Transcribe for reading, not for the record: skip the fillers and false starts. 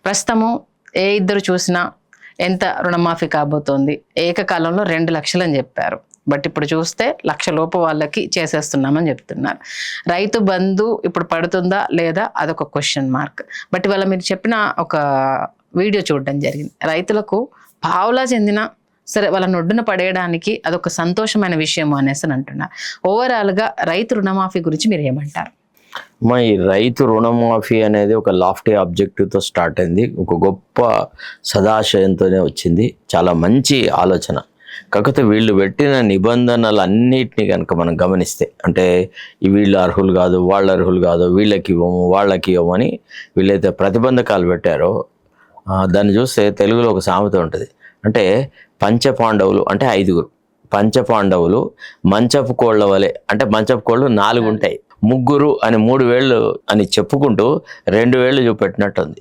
ప్రస్తుతము ఏ ఇద్దరు చూసినా ఎంత రుణమాఫీ కాబోతోంది, ఏకకాలంలో 2 లక్షలు అని చెప్పారు. బట్ ఇప్పుడు చూస్తే 1,00,000 లోపు వాళ్ళకి చేసేస్తున్నామని చెప్తున్నారు. రైతు బంధు ఇప్పుడు పడుతుందా లేదా అదొక క్వశ్చన్ మార్క్. బట్ ఇవాళ మీరు చెప్పిన ఒక వీడియో చూడడం జరిగింది. రైతులకు పావులా చెందిన సరే వాళ్ళని ఒడ్డున పడేయడానికి అదొక సంతోషమైన విషయం అనేసి అని అంటున్నారు. ఓవరాల్గా రైతు రుణమాఫీ గురించి మీరు ఏమంటారు? ఈ రైతు రుణమాఫీ అనేది ఒక లాఫ్టీ ఆబ్జెక్టివ్తో స్టార్ట్ అయింది, ఒక గొప్ప సదాశయంతోనే వచ్చింది, చాలా మంచి ఆలోచన. కాకపోతే వీళ్ళు పెట్టిన నిబంధనలన్నిటినీ కనుక మనం గమనిస్తే, అంటే వీళ్ళు అర్హులు కాదు, వాళ్ళు అర్హులు కాదు, వీళ్ళకి ఇవ్వము వాళ్ళకి ఇవ్వమని వీళ్ళైతే ప్రతిబంధకాలు పెట్టారో దాన్ని చూస్తే తెలుగులో ఒక సామెత ఉంటుంది. అంటే పంచపాండవులు అంటే 5గురు, పంచపాండవులు మంచపు కోళ్ళ వలె, అంటే మంచపు కోళ్ళు 4 ఉంటాయి, ముగ్గురు అని 3 వేళ్ళు అని చెప్పుకుంటూ 2 వేళ్ళు చూపెట్టినట్టుంది.